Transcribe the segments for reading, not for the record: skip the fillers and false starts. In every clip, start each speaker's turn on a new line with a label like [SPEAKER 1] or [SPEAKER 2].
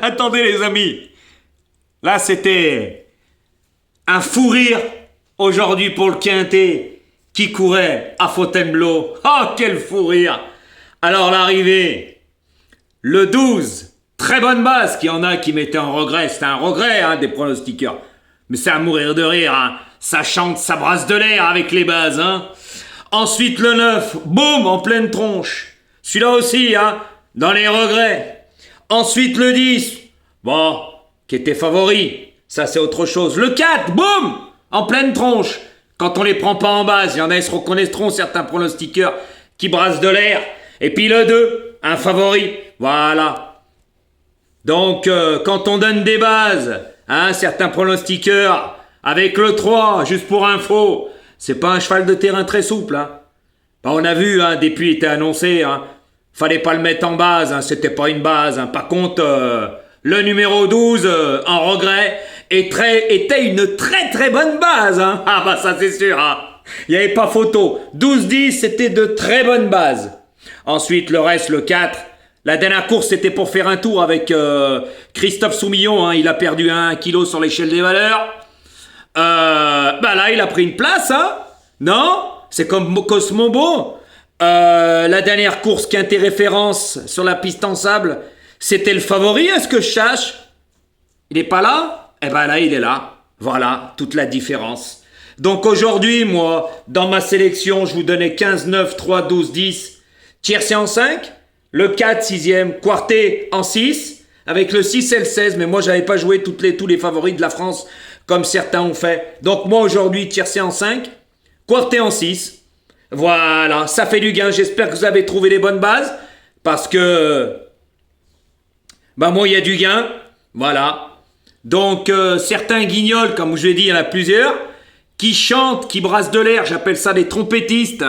[SPEAKER 1] Attendez les amis, là c'était un fou rire aujourd'hui pour le quintet qui courait à Fontainebleau. Oh quel fou rire. Alors l'arrivée, le 12, très bonne base, qu'il y en a qui mettaient en regret, c'était un regret des pronostiqueurs. Mais c'est à mourir de rire, ça chante, ça brasse de l'air avec les bases. Ensuite le 9, boum, en pleine tronche. Celui-là aussi, dans les regrets. Ensuite le 10, bon, qui était favori, ça c'est autre chose. Le 4, boum, en pleine tronche. Quand on les prend pas en base, il y en a, ils se reconnaîtront, certains pronostiqueurs qui brassent de l'air. Et puis le 2, un favori, voilà. Donc, quand on donne des bases, certains pronostiqueurs, avec le 3, juste pour info, c'est pas un cheval de terrain très souple. Bah, on a vu, depuis était annoncé, fallait pas le mettre en base, c'était pas une base. Par contre, le numéro 12, en regret, était une très très bonne base. Ah bah ça c'est sûr, il n'y avait pas photo. 12-10, c'était de très bonnes bases. Ensuite, le reste, le 4, la dernière course, c'était pour faire un tour avec Christophe Soumillon. Il a perdu 1 kilo sur l'échelle des valeurs. Bah là, il a pris une place, Non? C'est comme Cosmobo. La dernière course quintet référence sur la piste en sable, c'était le favori, est-ce que je sache? Il n'est pas là? Eh ben là, il est là. Voilà, toute la différence. Donc aujourd'hui, moi, dans ma sélection, je vous donnais 15, 9, 3, 12, 10. Tiercé en 5. Le 4, 6e. Quarté en 6. Avec le 6 et le 16. Mais moi, j'avais pas joué tous les favoris de la France comme certains ont fait. Donc moi, aujourd'hui, tiercé en 5. Quarté en 6. Voilà, ça fait du gain. J'espère que vous avez trouvé les bonnes bases. Parce que... bah moi, il y a du gain. Voilà. Donc, certains guignols, comme je l'ai dit, il y en a plusieurs, qui chantent, qui brassent de l'air. J'appelle ça des trompettistes.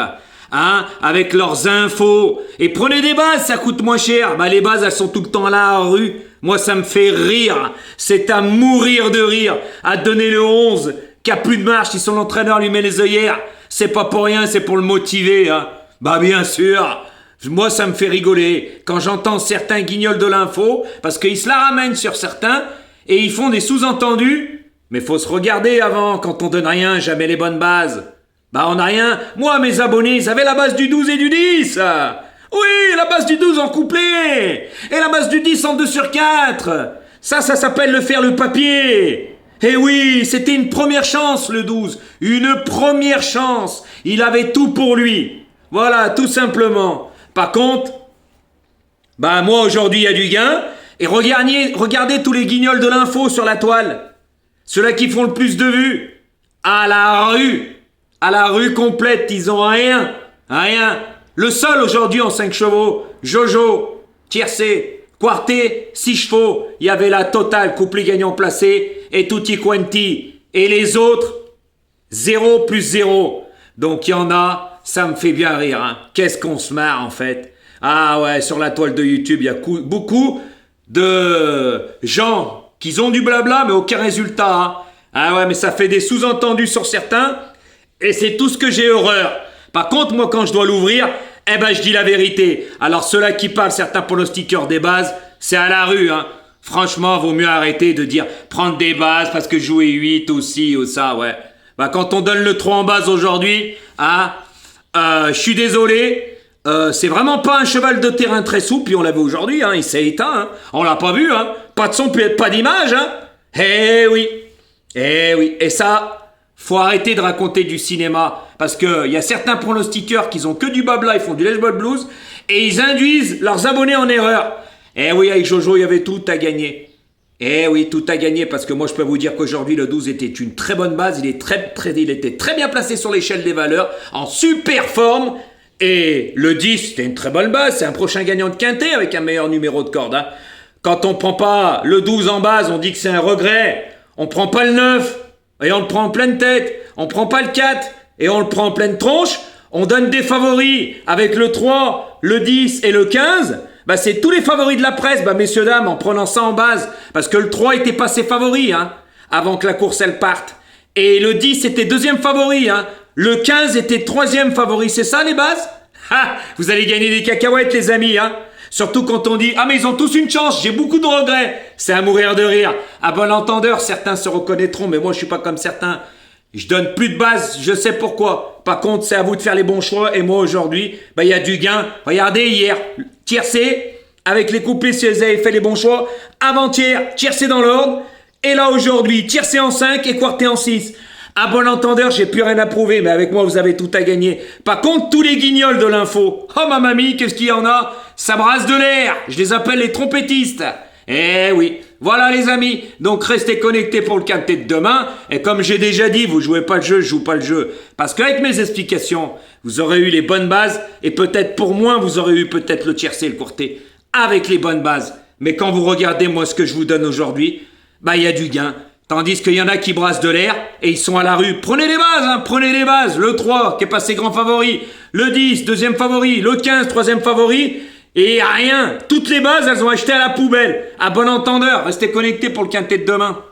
[SPEAKER 1] Avec leurs infos. Et prenez des bases, ça coûte moins cher. Bah, les bases, elles sont tout le temps là, en rue. Moi, ça me fait rire. C'est à mourir de rire. À donner le 11, qui a plus de marche, si son entraîneur lui met les œillères. C'est pas pour rien, c'est pour le motiver, Bah, bien sûr. Moi, ça me fait rigoler. Quand j'entends certains guignols de l'info, parce qu'ils se la ramènent sur certains, et ils font des sous-entendus. Mais faut se regarder avant, quand on donne rien, jamais les bonnes bases. Bah on n'a rien. Moi, mes abonnés, ils avaient la base du 12 et du 10. Oui, la base du 12 en couplet. Et la base du 10 en 2 sur 4. Ça s'appelle le faire le papier. Eh oui, c'était une première chance, le 12. Une première chance. Il avait tout pour lui. Voilà, tout simplement. Par contre, bah moi, aujourd'hui, il y a du gain. Et regardez tous les guignols de l'info sur la toile. Ceux-là qui font le plus de vues. À la rue. À la rue complète, ils ont rien. Rien. Le seul aujourd'hui en 5 chevaux, Jojo, tiercé, quarté, 6 chevaux. Il y avait la totale, couplet gagnant placé et tutti quanti. Et les autres, 0 plus 0. Donc il y en a, ça me fait bien rire. Qu'est-ce qu'on se marre en fait. Ah ouais, sur la toile de YouTube, il y a beaucoup de gens qui ont du blabla mais aucun résultat. Ah ouais, mais ça fait des sous-entendus sur certains. Et c'est tout ce que j'ai horreur. Par contre, moi, quand je dois l'ouvrir, je dis la vérité. Alors, ceux-là qui parlent, certains pronostiqueurs des bases, c'est à la rue, Franchement, vaut mieux arrêter de dire prendre des bases parce que jouer 8 aussi ou ça, ouais. Bah, quand on donne le 3 en base aujourd'hui, je suis désolé, c'est vraiment pas un cheval de terrain très souple, puis on l'a vu aujourd'hui, il s'est éteint, On l'a pas vu, Pas de son, pas d'image, Eh oui. Et ça... faut arrêter de raconter du cinéma, parce qu'il y a certains pronostiqueurs qui ont que du blabla, ils font du lèche-ball blues, et ils induisent leurs abonnés en erreur. Eh oui, avec Jojo, il y avait tout à gagner. Eh oui, tout à gagner, parce que moi, je peux vous dire qu'aujourd'hui, le 12 était une très bonne base, il était très bien placé sur l'échelle des valeurs, en super forme, et le 10, c'était une très bonne base, c'est un prochain gagnant de quintet avec un meilleur numéro de corde. Quand on prend pas le 12 en base, on dit que c'est un regret, on prend pas le 9, et on le prend en pleine tête, on prend pas le 4, et on le prend en pleine tronche, on donne des favoris avec le 3, le 10 et le 15, bah c'est tous les favoris de la presse, bah messieurs dames, en prenant ça en base, parce que le 3 était pas ses favoris, avant que la course elle parte, et le 10 était deuxième favori, le 15 était troisième favori, c'est ça les bases? Vous allez gagner des cacahuètes les amis, Surtout quand on dit « Ah mais ils ont tous une chance, j'ai beaucoup de regrets !» C'est à mourir de rire. À bon entendeur, certains se reconnaîtront, mais moi je suis pas comme certains. Je donne plus de base, je sais pourquoi. Par contre, c'est à vous de faire les bons choix. Et moi aujourd'hui, il y a du gain. Regardez, hier, tiercé, avec les couplets si vous avez fait les bons choix. Avant-hier, tiercé dans l'ordre. Et là aujourd'hui, tiercé en 5 et quarté en 6. À bon entendeur, j'ai plus rien à prouver, mais avec moi, vous avez tout à gagner. Par contre, tous les guignols de l'info. Oh, ma mamie, qu'est-ce qu'il y en a? Ça brasse de l'air. Je les appelle les trompettistes. Eh oui, voilà les amis. Donc, restez connectés pour le quintet de demain. Et comme j'ai déjà dit, vous jouez pas le jeu, je joue pas le jeu. Parce qu'avec mes explications, vous aurez eu les bonnes bases. Et peut-être pour moins, vous aurez eu peut-être le tiercé et le quarté. Avec les bonnes bases. Mais quand vous regardez, moi, ce que je vous donne aujourd'hui, il y a du gain. Tandis qu'il y en a qui brassent de l'air et ils sont à la rue. Prenez les bases, prenez les bases. Le 3 qui est passé grand favori. Le 10, deuxième favori. Le 15, troisième favori. Et rien. Toutes les bases, elles ont acheté à la poubelle. À bon entendeur, restez connectés pour le quintet de demain.